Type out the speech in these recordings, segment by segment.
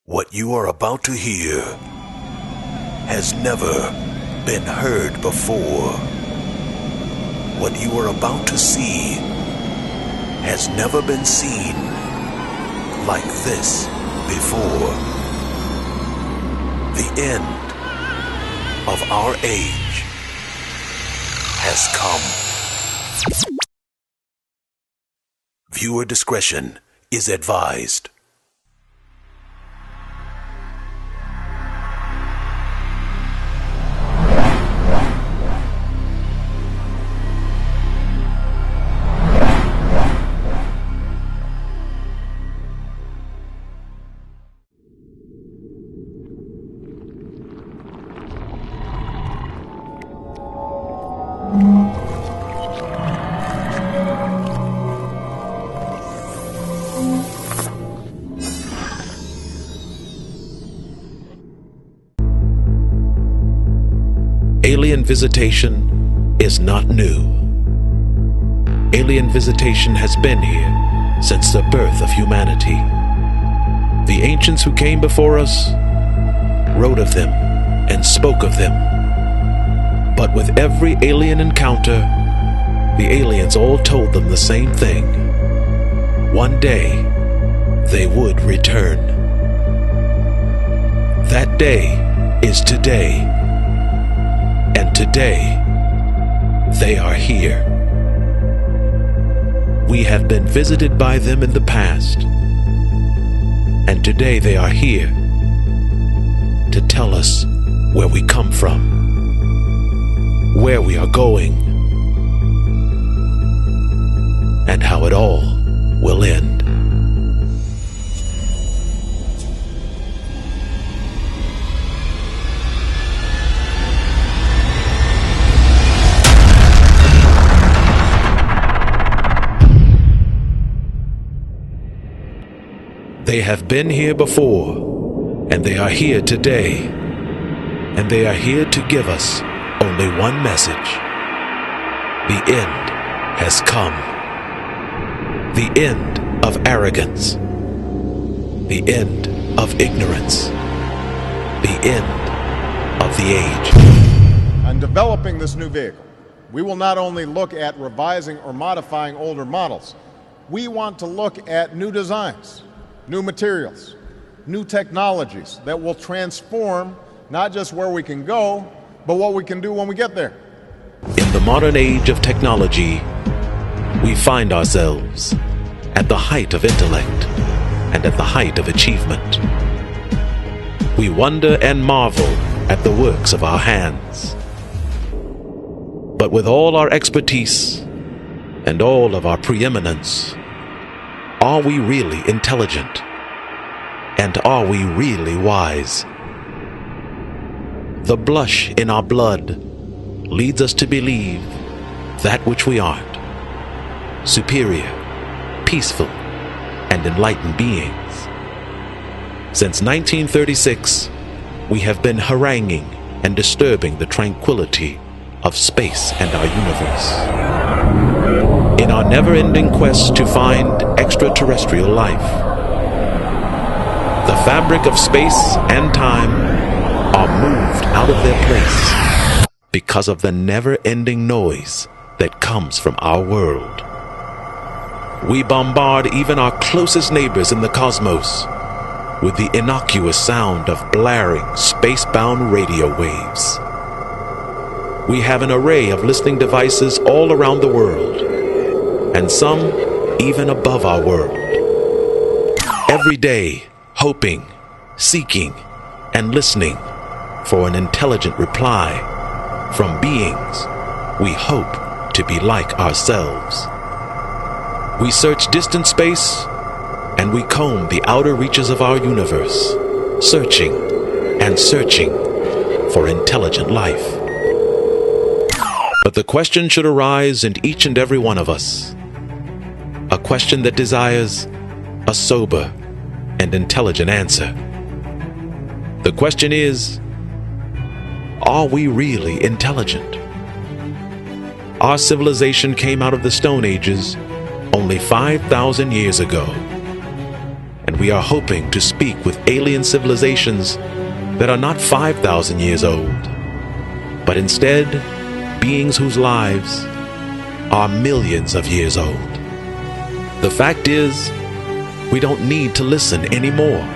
What you are about to hear has never been heard before. What you are about to see has never been seen like this before. The end of our age has come. Viewer discretion is advised. Alien visitation is not new. Alien visitation has been here since the birth of humanity. The ancients who came before us wrote of them and spoke of them. But with every alien encounter, the aliens all told them the same thing. One day, they would return. That day is today. And today, they are here. We have been visited by them in the past, and today they are here to tell us where we come from, where we are going, and how it all will end. They have been here before, and they are here today, and they are here to give us only one message. The end has come. The end of arrogance. The end of ignorance. The end of the age. On developing this new vehicle, we will not only look at revising or modifying older models, we want to look at new designs, new materials, new technologies that will transform not just where we can go, but what we can do when we get there. In the modern age of technology, we find ourselves at the height of intellect and at the height of achievement. We wonder and marvel at the works of our hands. But with all our expertise and all of our preeminence, are we really intelligent? And are we really wise? The blush in our blood leads us to believe that which we aren't: superior, peaceful, and enlightened beings. Since 1936, we have been haranguing and disturbing the tranquility of space and our universe. In our never-ending quest to find extraterrestrial life, the fabric of space and time are moved out of their place because of the never-ending noise that comes from our world. We bombard even our closest neighbors in the cosmos with the innocuous sound of blaring space-bound radio waves. We have an array of listening devices all around the world, and some even above our world. Every day, hoping, seeking, and listening for an intelligent reply from beings we hope to be like ourselves. We search distant space, and we comb the outer reaches of our universe, searching and searching for intelligent life. But the question should arise in each and every one of us, a question that desires a sober and intelligent answer. The question is, are we really intelligent? Our civilization came out of the Stone Ages only 5,000 years ago, and and we are hoping to speak with alien civilizations that are not 5,000 years old, but instead beings whose lives are millions of years old. The fact is, we don't need to listen anymore.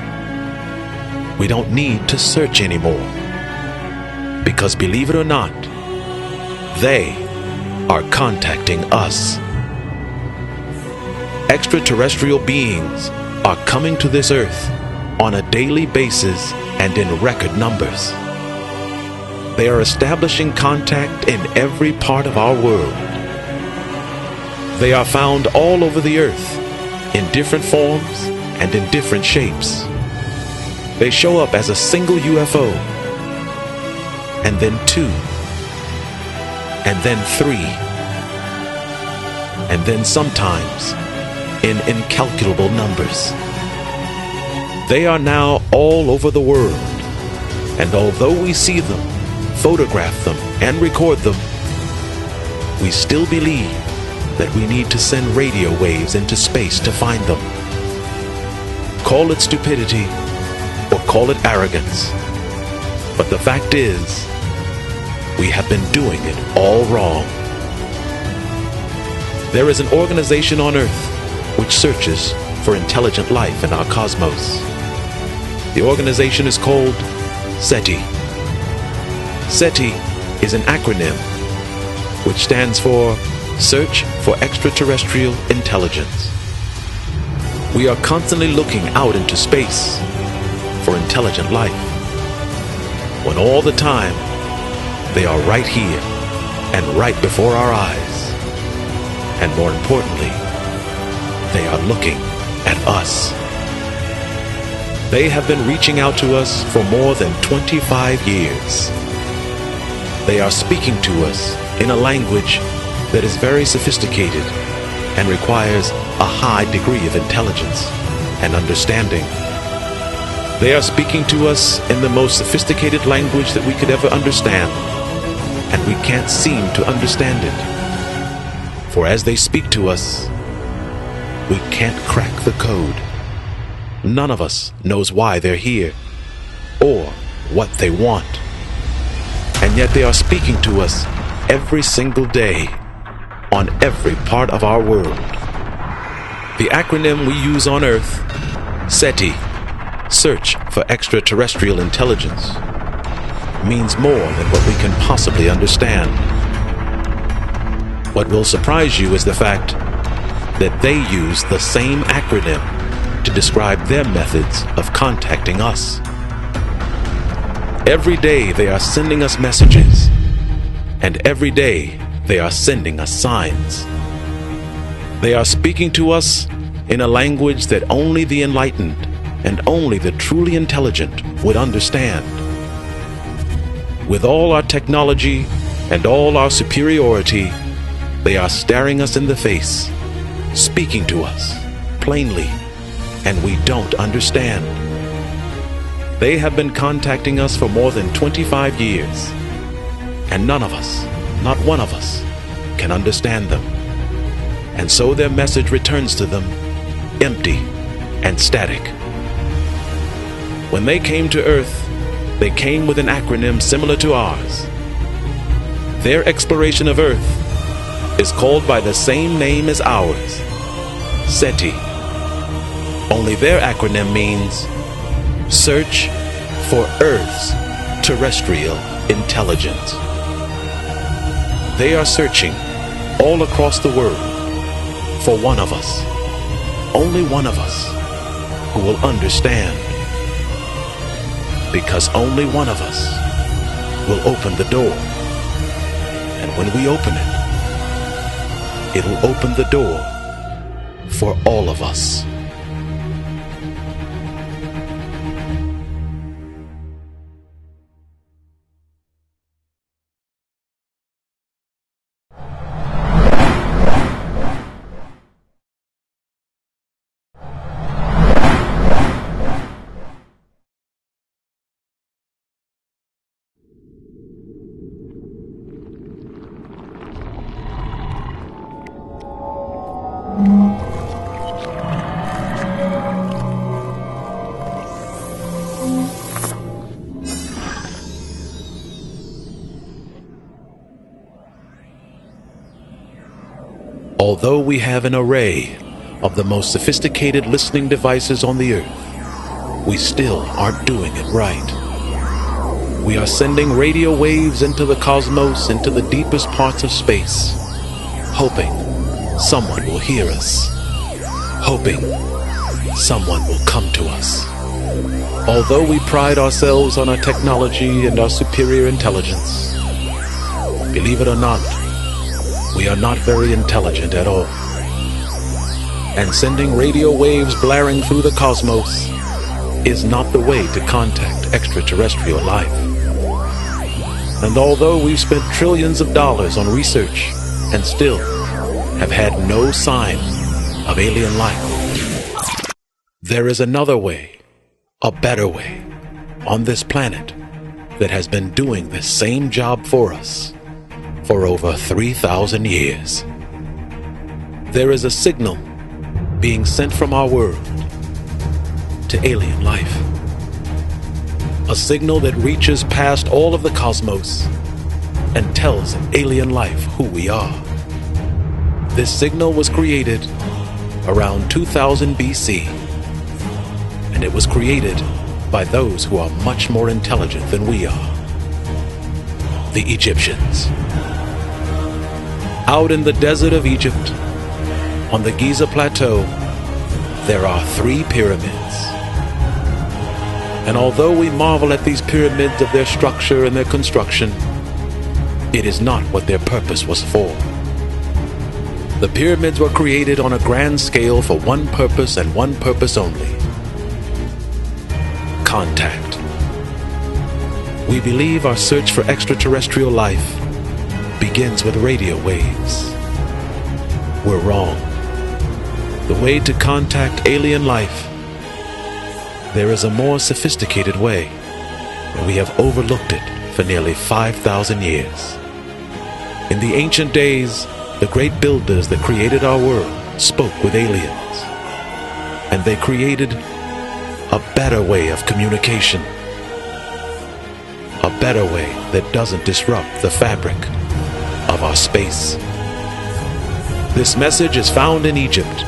We don't need to search anymore. Because believe it or not, they are contacting us. Extraterrestrial beings are coming to this earth on a daily basis and in record numbers. They are establishing contact in every part of our world. They are found all over the earth in different forms and in different shapes. They show up as a single UFO, and then two, and then three, and then sometimes in incalculable numbers. They are now all over the world, and although we see them, photograph them, and record them, we still believe that we need to send radio waves into space to find them. Call it stupidity or call it arrogance, but the fact is, we have been doing it all wrong. There is an organization on Earth which searches for intelligent life in our cosmos. The organization is called SETI. SETI is an acronym which stands for Search for Extraterrestrial Intelligence. We are constantly looking out into space for intelligent life, when all the time they are right here and right before our eyes. And more importantly, they are looking at us. They have been reaching out to us for more than 25 years. They are speaking to us in a language that is very sophisticated and requires a high degree of intelligence and understanding. They are speaking to us in the most sophisticated language that we could ever understand, and we can't seem to understand it. For as they speak to us, we can't crack the code. None of us knows why they're here or what they want. And yet they are speaking to us every single day on every part of our world. The acronym we use on Earth, SETI, Search for Extraterrestrial Intelligence, means more than what we can possibly understand. What will surprise you is the fact that they use the same acronym to describe their methods of contacting us. Every day they are sending us messages, and every day they are sending us signs. They are speaking to us in a language that only the enlightened and only the truly intelligent would understand. With all our technology and all our superiority, they are staring us in the face, speaking to us plainly, and we don't understand. They have been contacting us for more than 25 years, and none of us, not one of us, can understand them. And so their message returns to them empty and static. When they came to Earth, they came with an acronym similar to ours. Their exploration of Earth is called by the same name as ours, SETI. Only their acronym means Search for Earth's Terrestrial Intelligence. They are searching all across the world for one of us, only one of us, who will understand. Because only one of us will open the door. And when we open it, it will open the door for all of us. Although we have an array of the most sophisticated listening devices on the earth, we still aren't doing it right. We are sending radio waves into the cosmos, into the deepest parts of space, hoping someone will hear us, hoping someone will come to us. Although we pride ourselves on our technology and our superior intelligence, believe it or not, we are not very intelligent at all. And sending radio waves blaring through the cosmos is not the way to contact extraterrestrial life. And although we've spent trillions of dollars on research and still have had no sign of alien life, there is another way, a better way, on this planet that has been doing this same job for us for over 3,000 years. There is a signal being sent from our world to alien life. A signal that reaches past all of the cosmos and tells alien life who we are. This signal was created around 2000 BC, and it was created by those who are much more intelligent than we are. The Egyptians. Out in the desert of Egypt, on the Giza Plateau, there are 3 pyramids. And although we marvel at these pyramids of their structure and their construction, it is not what their purpose was for. The pyramids were created on a grand scale for one purpose and one purpose only: contact. We believe our search for extraterrestrial life begins with radio waves. We're wrong. The way to contact alien life, there is a more sophisticated way, and we have overlooked it for nearly 5,000 years. In the ancient days, the great builders that created our world spoke with aliens, and they created a better way of communication, a better way that doesn't disrupt the fabric of our space. This message is found in Egypt,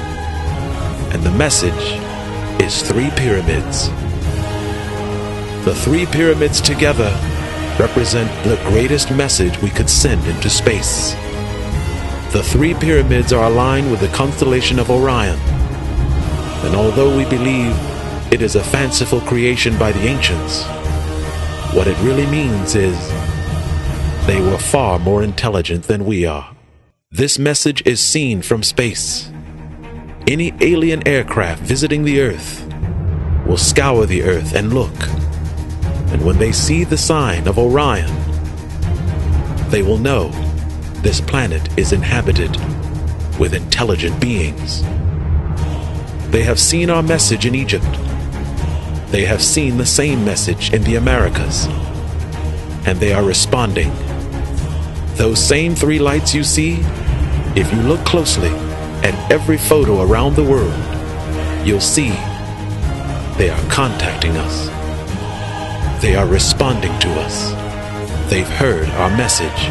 and the message is 3 pyramids. The 3 pyramids together represent the greatest message we could send into space. The 3 pyramids are aligned with the constellation of Orion, and although we believe it is a fanciful creation by the ancients, what it really means is they were far more intelligent than we are. This message is seen from space. Any alien aircraft visiting the Earth will scour the Earth and look, and when they see the sign of Orion, they will know this planet is inhabited with intelligent beings. They have seen our message in Egypt. They have seen the same message in the Americas, and they are responding. Those same 3 lights you see, if you look closely at every photo around the world, you'll see they are contacting us. They are responding to us. They've heard our message.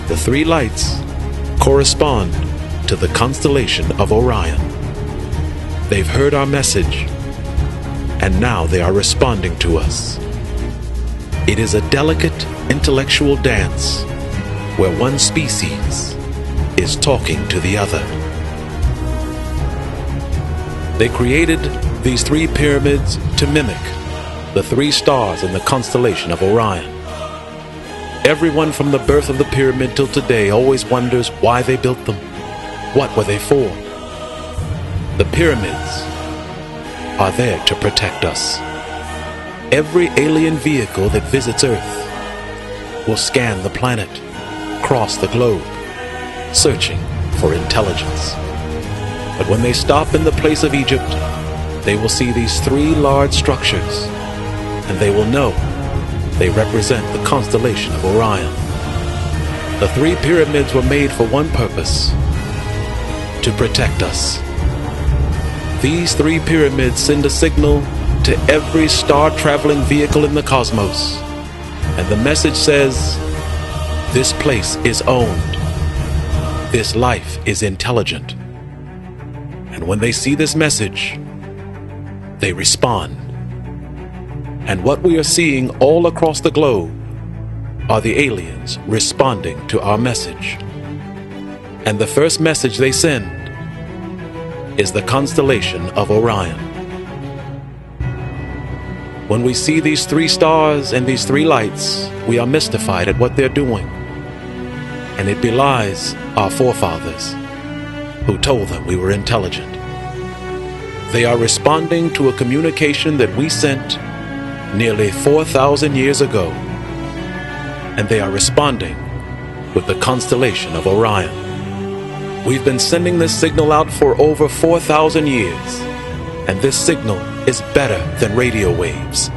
The 3 lights correspond to the constellation of Orion. They've heard our message, and now they are responding to us. It is a delicate intellectual dance where one species is talking to the other. They created these 3 pyramids to mimic the 3 stars in the constellation of Orion. Everyone from the birth of the pyramid till today always wonders why they built them. What were they for? The pyramids are there to protect us. Every alien vehicle that visits Earth will scan the planet, cross the globe, searching for intelligence. But when they stop in the place of Egypt, they will see these 3 large structures, and they will know they represent the constellation of Orion. The 3 pyramids were made for one purpose: to protect us. These 3 pyramids send a signal to every star-traveling vehicle in the cosmos, and the message says, this place is owned. This life is intelligent. And when they see this message, they respond. And what we are seeing all across the globe are the aliens responding to our message. And the first message they send is the constellation of Orion. When we see these 3 stars and these 3 lights, we are mystified at what they're doing. And it belies our forefathers who told them we were intelligent. They are responding to a communication that we sent nearly 4,000 years ago. And they are responding with the constellation of Orion. We've been sending this signal out for over 4,000 years. And this signal is better than radio waves.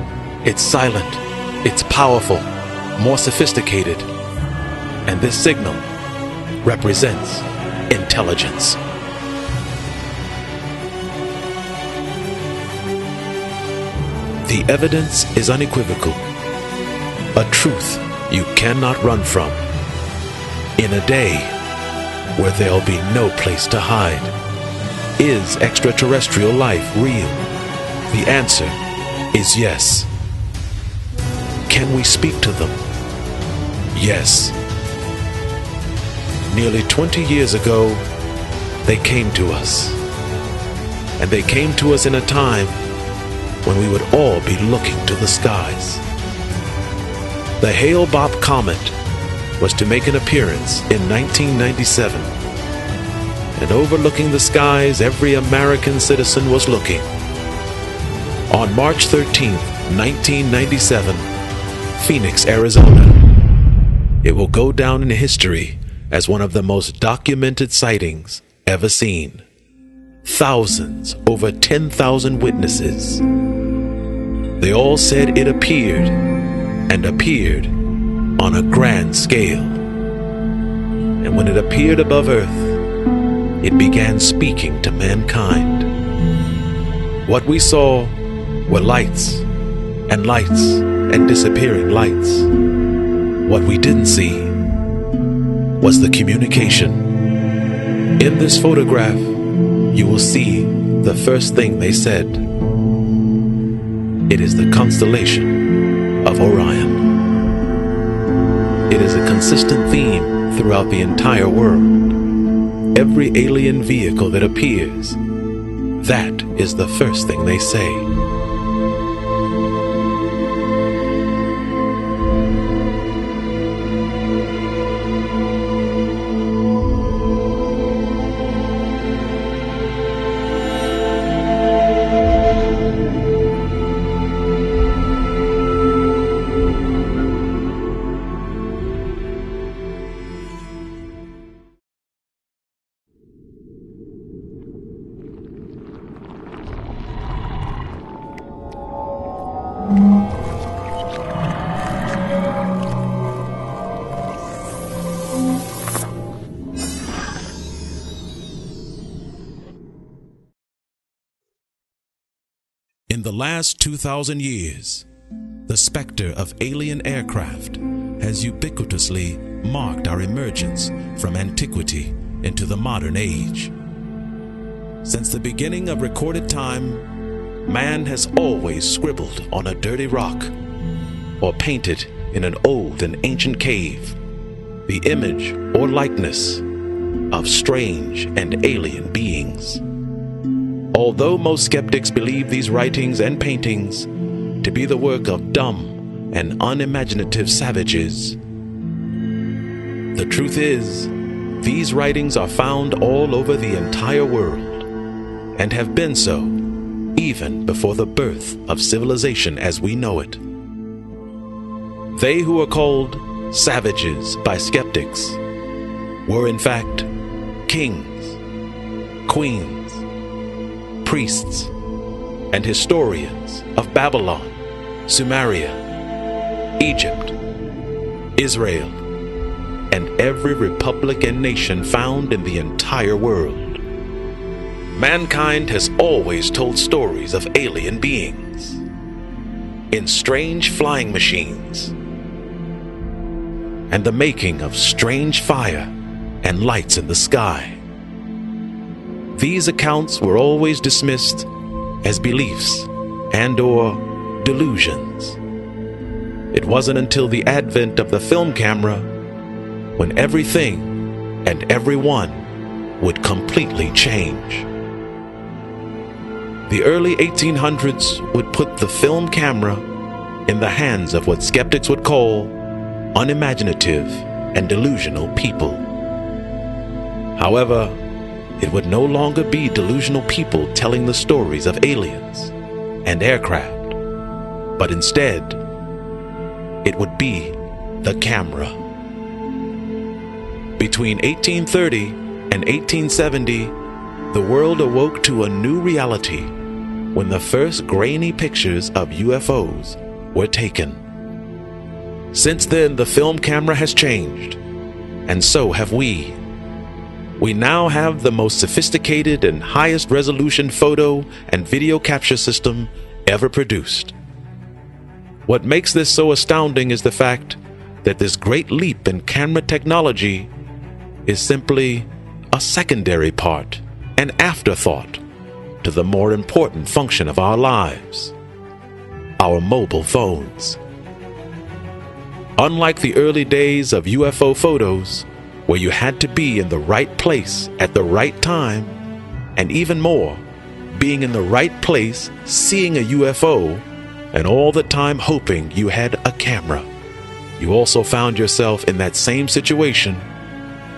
It's silent, it's powerful, more sophisticated. And this signal represents intelligence. The evidence is unequivocal, a truth you cannot run from. In a day where there'll be no place to hide, is extraterrestrial life real? The answer is yes. Can we speak to them? Yes. Nearly 20 years ago, they came to us. And they came to us in a time when we would all be looking to the skies. The Hale-Bopp comet was to make an appearance in 1997. And overlooking the skies, every American citizen was looking. On March 13th, 1997, Phoenix, Arizona. It will go down in history as one of the most documented sightings ever seen. Thousands, over 10,000 witnesses. They all said it appeared, and appeared on a grand scale. And when it appeared above Earth, it began speaking to mankind. What we saw were lights and lights and disappearing lights. What we didn't see was the communication. In this photograph, you will see the first thing they said. It is the constellation of Orion. It is a consistent theme throughout the entire world. Every alien vehicle that appears, that is the first thing they say. In the last 2,000 years, the specter of alien aircraft has ubiquitously marked our emergence from antiquity into the modern age. Since the beginning of recorded time, man has always scribbled on a dirty rock or painted in an old and ancient cave the image or likeness of strange and alien beings. Although most skeptics believe these writings and paintings to be the work of dumb and unimaginative savages, the truth is, these writings are found all over the entire world and have been so even before the birth of civilization as we know it. They who are called savages by skeptics were in fact kings, queens, priests, and historians of Babylon, Sumeria, Egypt, Israel, and every republic and nation found in the entire world. Mankind has always told stories of alien beings in strange flying machines and the making of strange fire and lights in the sky. These accounts were always dismissed as beliefs and/or delusions. It wasn't until the advent of the film camera when everything and everyone would completely change. The early 1800s would put the film camera in the hands of what skeptics would call unimaginative and delusional people. However, it would no longer be delusional people telling the stories of aliens and aircraft, but instead, it would be the camera. Between 1830 and 1870, the world awoke to a new reality when the first grainy pictures of UFOs were taken. Since then, the film camera has changed, and so have we. We now have the most sophisticated and highest resolution photo and video capture system ever produced. What makes this so astounding is the fact that this great leap in camera technology is simply a secondary part, an afterthought to the more important function of our lives, our mobile phones. Unlike the early days of UFO photos, where you had to be in the right place at the right time, and even more, being in the right place, seeing a UFO, and all the time hoping you had a camera, you also found yourself in that same situation,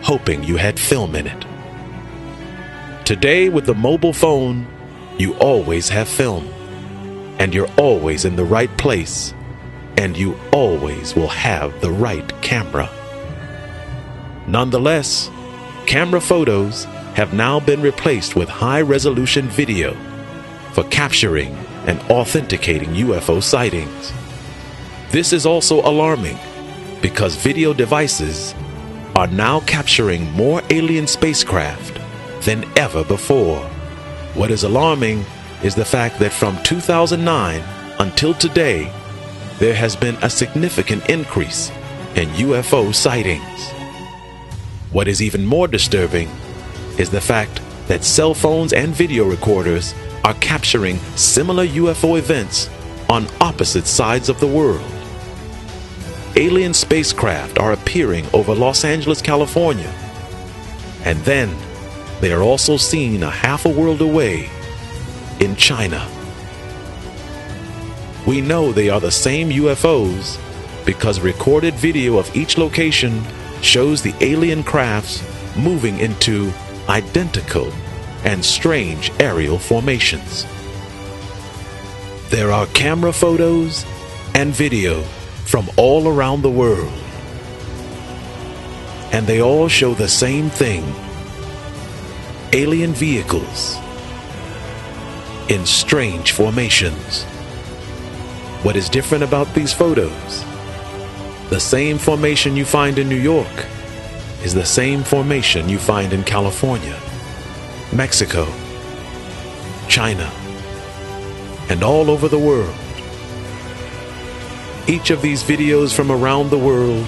hoping you had film in it. Today, with the mobile phone, you always have film, and you're always in the right place, and you always will have the right camera. Nonetheless, camera photos have now been replaced with high-resolution video for capturing and authenticating UFO sightings. This is also alarming because video devices are now capturing more alien spacecraft than ever before. What is alarming is the fact that from 2009 until today, there has been a significant increase in UFO sightings. What is even more disturbing is the fact that cell phones and video recorders are capturing similar UFO events on opposite sides of the world. Alien spacecraft are appearing over Los Angeles, California, and then they are also seen a half a world away in China. We know they are the same UFOs because recorded video of each location shows the alien crafts moving into identical and strange aerial formations. There are camera photos and video from all around the world, and they all show the same thing: alien vehicles in strange formations. What is different about these photos? The same formation you find in New York is the same formation you find in California, Mexico, China, and all over the world. Each of these videos from around the world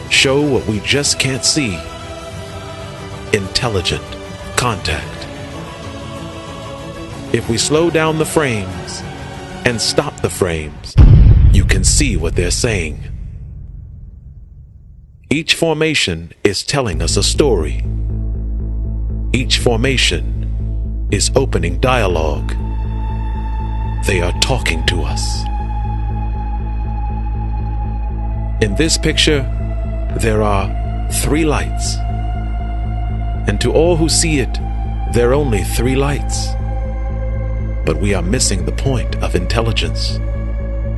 show what we just can't see: intelligent contact. If we slow down the frames and stop the frames, you can see what they're saying. Each formation is telling us a story. Each formation is opening dialogue. They are talking to us. In this picture, there are 3 lights. And to all who see it, there are only 3 lights. But we are missing the point of intelligence.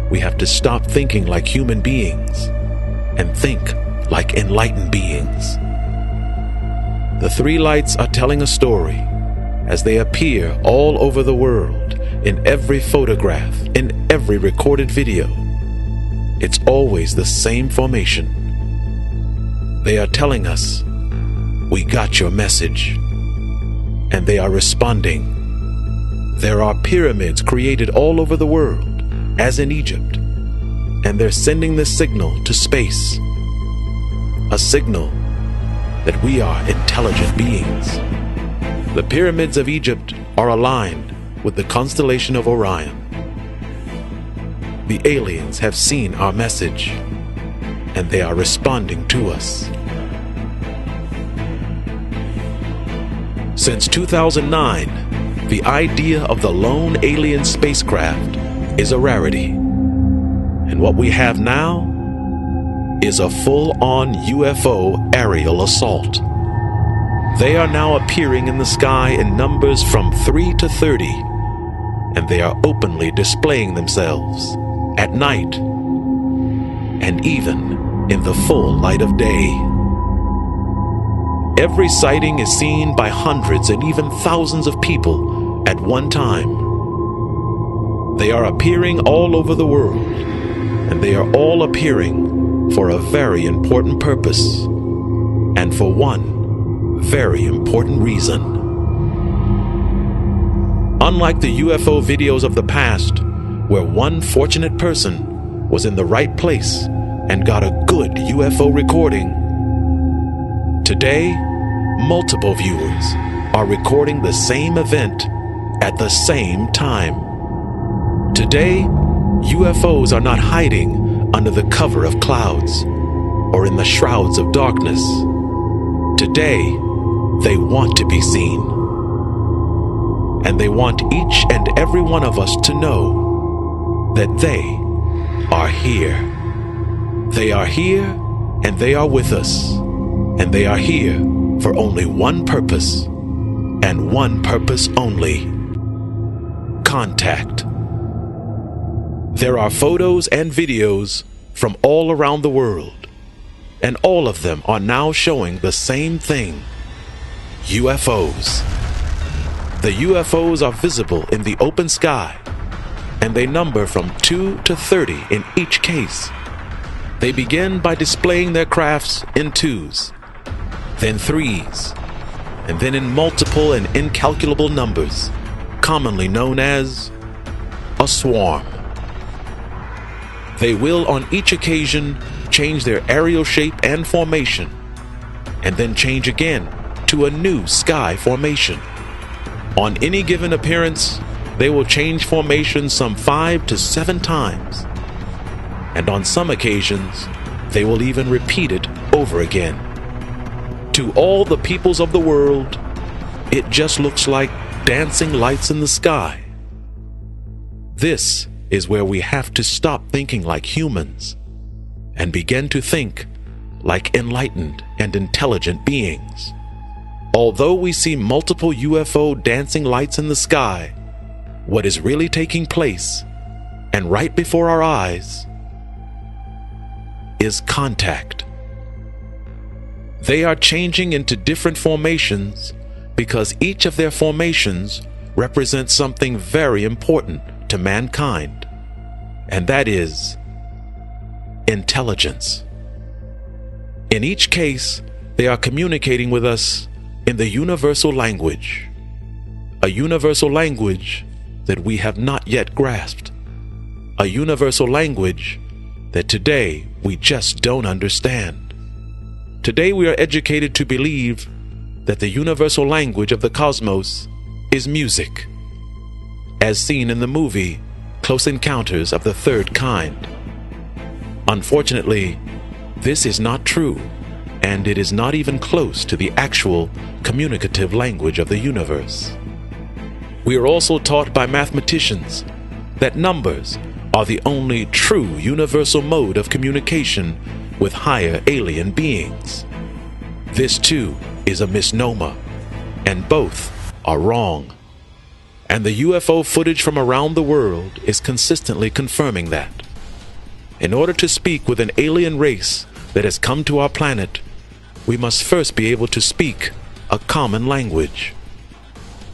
We have to stop thinking like human beings and think like enlightened beings. The 3 lights are telling a story as they appear all over the world, in every photograph, in every recorded video. It's always the same formation. They are telling us, "We got your message," and they are responding. There are pyramids created all over the world, as in Egypt, and they're sending this signal to space. A signal that we are intelligent beings. The pyramids of Egypt are aligned with the constellation of Orion. The aliens have seen our message, and they are responding to us. Since 2009, the idea of the lone alien spacecraft is a rarity. And what we have now is a full-on UFO aerial assault. They are now appearing in the sky in numbers from 3 to 30, and they are openly displaying themselves at night and even in the full light of day. Every sighting is seen by hundreds and even thousands of people at one time. They are appearing all over the world, and they are all appearing for a very important purpose, and for one very important reason. Unlike the UFO videos of the past, where one fortunate person was in the right place and got a good UFO recording, today, multiple viewers are recording the same event at the same time. Today, UFOs are not hiding under the cover of clouds or in the shrouds of darkness. Today, they want to be seen. And they want each and every one of us to know that they are here. They are here, and they are with us. And they are here for only one purpose, and one purpose only: contact. There are photos and videos from all around the world, and all of them are now showing the same thing: UFOs. The UFOs are visible in the open sky, and they number from 2 to 30 in each case. They begin by displaying their crafts in 2s, then 3s, and then in multiple and incalculable numbers, commonly known as a swarm. They will on each occasion change their aerial shape and formation, and then change again to a new sky formation. On any given appearance, they will change formation some 5 to 7 times, and on some occasions, they will even repeat it over again. To all the peoples of the world, it just looks like dancing lights in the sky. This is where we have to stop thinking like humans and begin to think like enlightened and intelligent beings. Although we see multiple UFO dancing lights in the sky, what is really taking place, and right before our eyes, is contact. They are changing into different formations because each of their formations represents something very important to mankind, and that is intelligence. In each case, they are communicating with us in the universal language, a universal language that we have not yet grasped, a universal language that today we just don't understand. Today we are educated to believe that the universal language of the cosmos is music, as seen in the movie Close Encounters of the Third Kind. Unfortunately, this is not true, and it is not even close to the actual communicative language of the universe. We are also taught by mathematicians that numbers are the only true universal mode of communication with higher alien beings. This too is a misnomer, and both are wrong. And the UFO footage from around the world is consistently confirming that. In order to speak with an alien race that has come to our planet, we must first be able to speak a common language.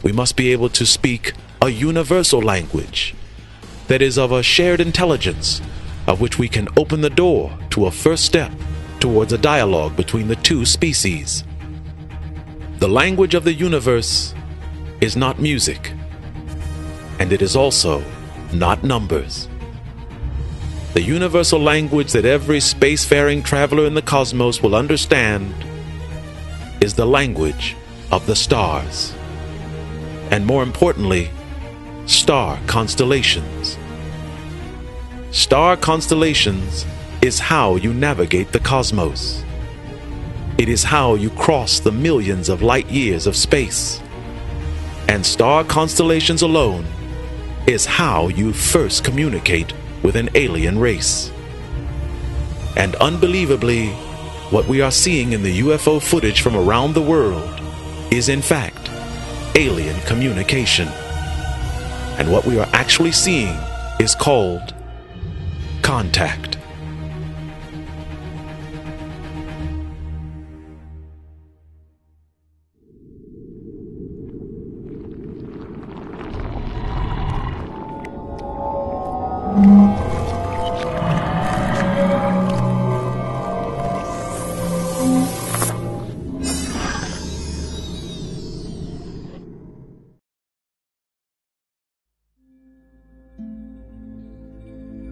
We must be able to speak a universal language that is of a shared intelligence, of which we can open the door to a first step towards a dialogue between the two species. The language of the universe is not music, and it is also not numbers. The universal language that every spacefaring traveler in the cosmos will understand is the language of the stars. And more importantly, star constellations. Star constellations is how you navigate the cosmos. It is how you cross the millions of light years of space. And star constellations alone is how you first communicate with an alien race. And unbelievably, what we are seeing in the UFO footage from around the world is in fact alien communication. And what we are actually seeing is called contact.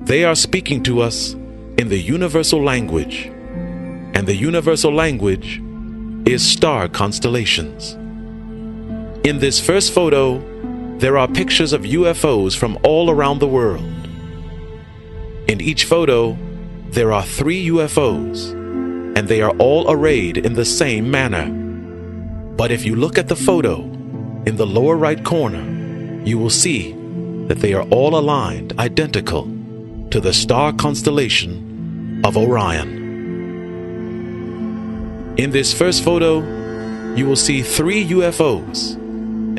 They are speaking to us in the universal language, and the universal language is star constellations. In this first photo, there are pictures of UFOs from all around the world. In each photo, there are 3 UFOs, and they are all arrayed in the same manner. But if you look at the photo in the lower right corner, you will see that they are all aligned identical to the star constellation of Orion. In this first photo, you will see 3 UFOs,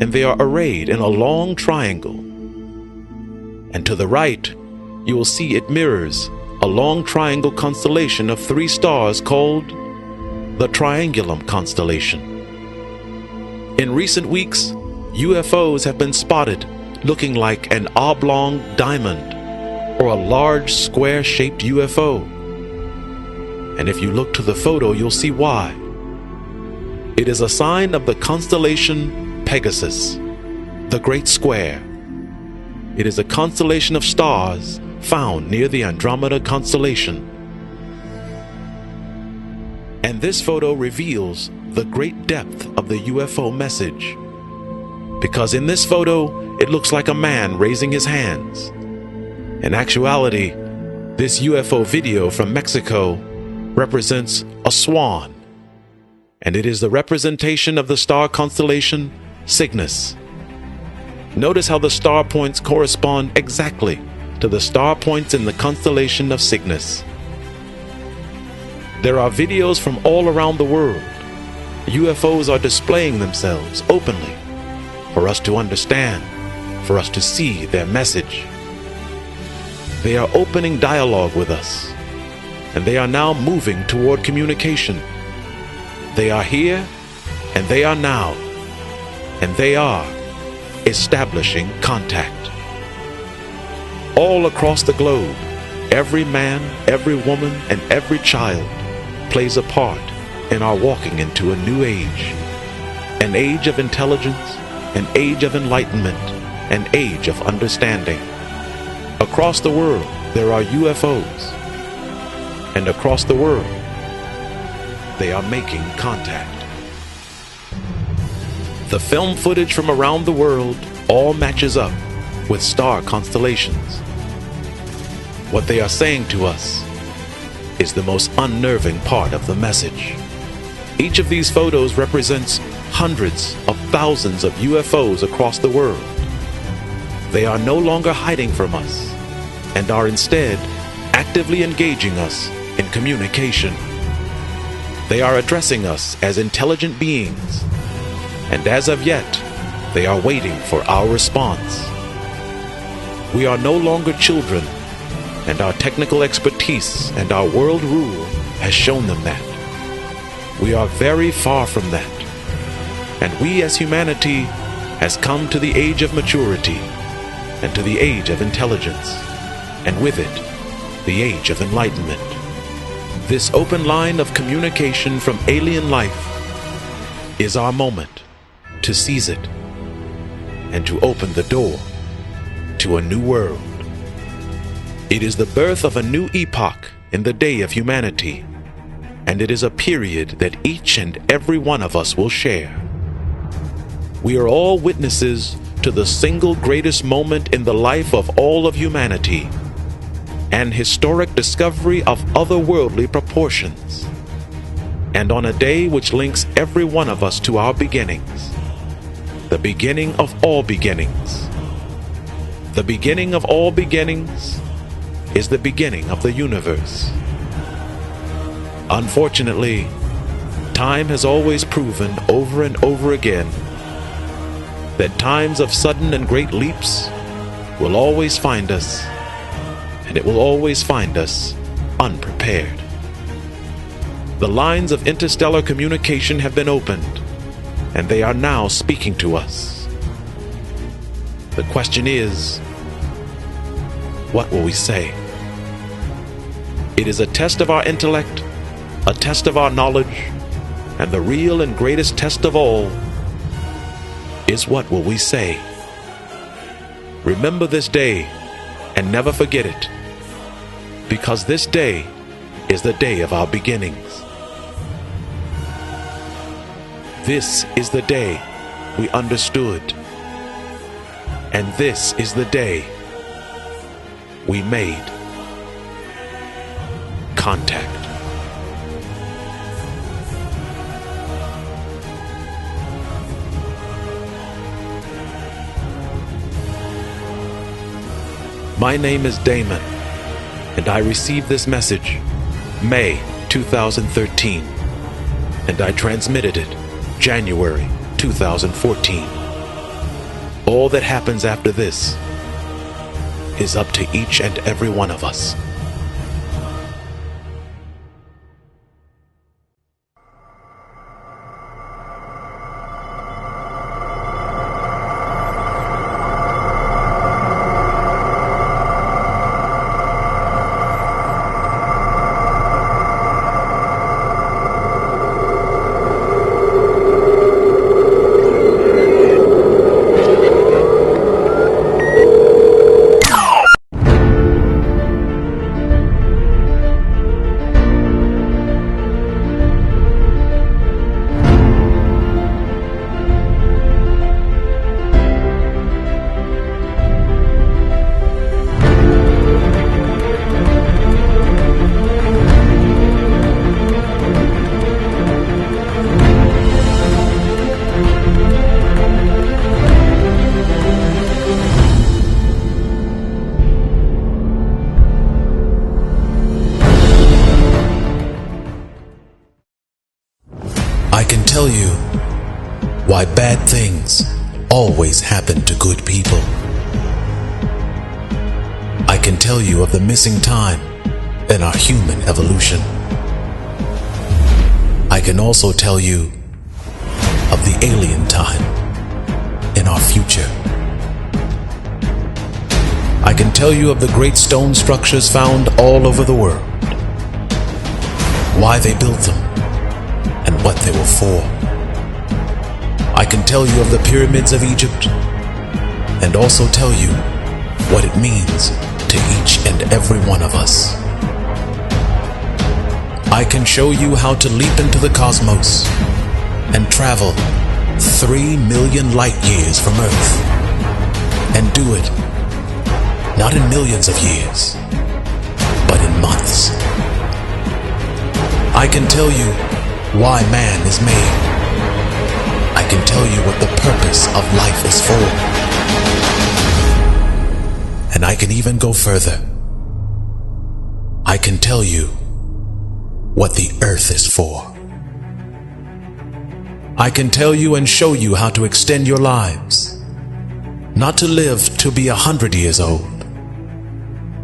and they are arrayed in a long triangle. And to the right, you will see it mirrors a long triangle constellation of 3 stars called the Triangulum constellation. In recent weeks, UFOs have been spotted looking like an oblong diamond or a large square-shaped UFO. And if you look to the photo, you'll see why. It is a sign of the constellation Pegasus, the Great Square. It is a constellation of stars found near the Andromeda constellation. And this photo reveals the great depth of the UFO message, because in this photo, it looks like a man raising his hands. In actuality, this UFO video from Mexico represents a swan, and it is the representation of the star constellation Cygnus. Notice how the star points correspond exactly to the star points in the constellation of Cygnus. There are videos from all around the world. UFOs are displaying themselves openly for us to understand, for us to see their message. They are opening dialogue with us, and they are now moving toward communication. They are here, and they are now, and they are establishing contact. All across the globe, every man, every woman, and every child plays a part in our walking into a new age. An age of intelligence, an age of enlightenment, an age of understanding. Across the world, there are UFOs. And across the world, they are making contact. The film footage from around the world all matches up with star constellations. What they are saying to us is the most unnerving part of the message. Each of these photos represents hundreds of thousands of UFOs across the world. They are no longer hiding from us and are instead actively engaging us in communication. They are addressing us as intelligent beings, and as of yet, they are waiting for our response. We are no longer children, and our technical expertise and our world rule has shown them that. We are very far from that, and we as humanity has come to the age of maturity and to the age of intelligence, and with it, the age of enlightenment. This open line of communication from alien life is our moment to seize it and to open the door to a new world. It is the birth of a new epoch in the day of humanity, and it is a period that each and every one of us will share. We are all witnesses to the single greatest moment in the life of all of humanity, an historic discovery of otherworldly proportions, and on a day which links every one of us to our beginnings, the beginning of all beginnings. The beginning of all beginnings is the beginning of the universe. Unfortunately, time has always proven over and over again that times of sudden and great leaps will always find us, and it will always find us unprepared. The lines of interstellar communication have been opened, and they are now speaking to us. The question is, what will we say? It is a test of our intellect, a test of our knowledge, and the real and greatest test of all is, what will we say? Remember this day and never forget it, because this day is the day of our beginnings. This is the day we understood, and this is the day we made contact. My name is Damon, and I received this message May 2013, and I transmitted it January 2014. All that happens after this is up to each and every one of us. I can tell you why bad things always happen to good people. I can tell you of the missing time in our human evolution. I can also tell you of the alien time in our future. I can tell you of the great stone structures found all over the world, why they built them, and what they were for. I can tell you of the pyramids of Egypt, and also tell you what it means to each and every one of us. I can show you how to leap into the cosmos and travel 3 million light years from Earth, and do it not in millions of years, but in months. I can tell you why man is made. I can tell you what the purpose of life is for. And I can even go further. I can tell you what the earth is for. I can tell you and show you how to extend your lives, not to live to be 100 years old,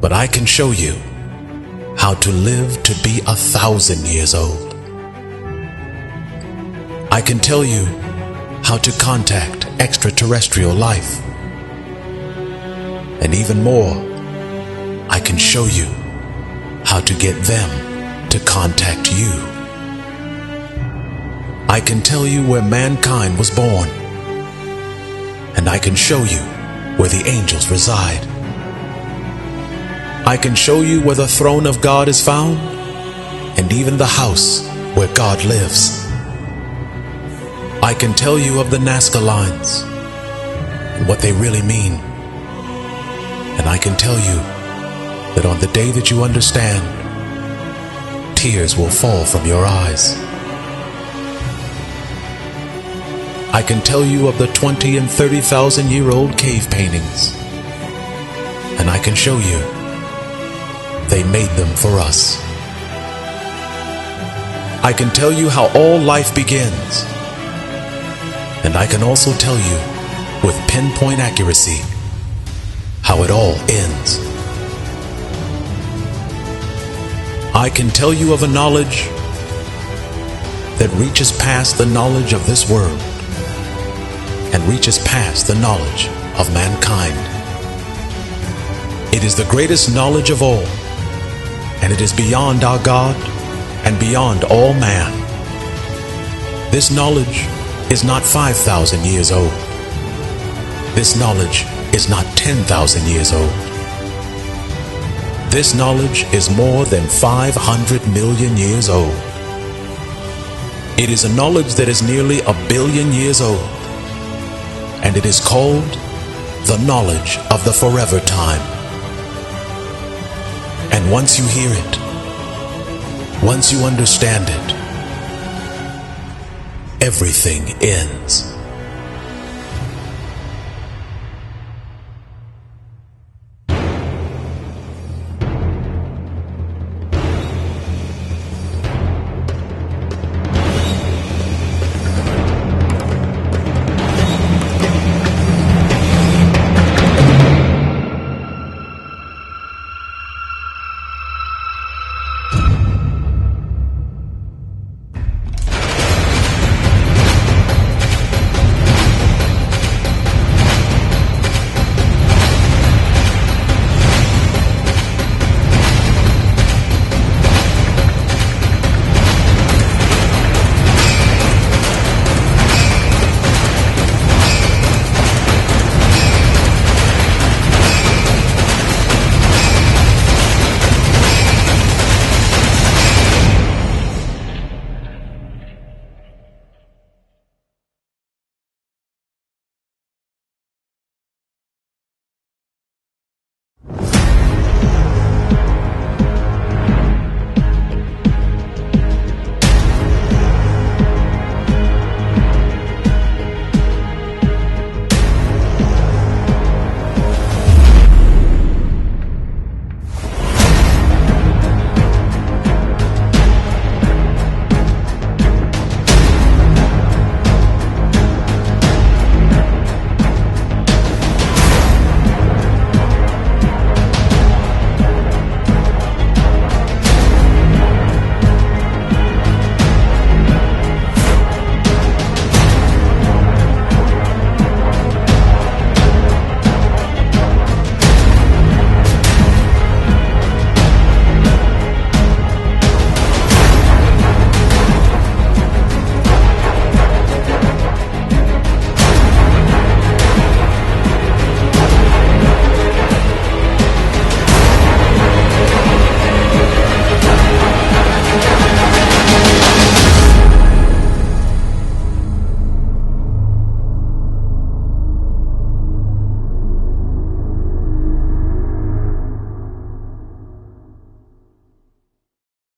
but I can show you how to live to be 1,000 years old. I can tell you how to contact extraterrestrial life. And even more, I can show you how to get them to contact you. I can tell you where mankind was born. And I can show you where the angels reside. I can show you where the throne of God is found, and even the house where God lives. I can tell you of the Nazca lines and what they really mean. And I can tell you that on the day that you understand, tears will fall from your eyes. I can tell you of the 20 and 30,000 year old cave paintings. And I can show you they made them for us. I can tell you how all life begins. And I can also tell you with pinpoint accuracy how it all ends. I can tell you of a knowledge that reaches past the knowledge of this world and reaches past the knowledge of mankind. It is the greatest knowledge of all, and it is beyond our God and beyond all man. This knowledge is not 5,000 years old. This knowledge is not 10,000 years old. This knowledge is more than 500 million years old. It is a knowledge that is nearly 1 billion years old, and it is called the knowledge of the forever time. And once you hear it, once you understand it, everything ends.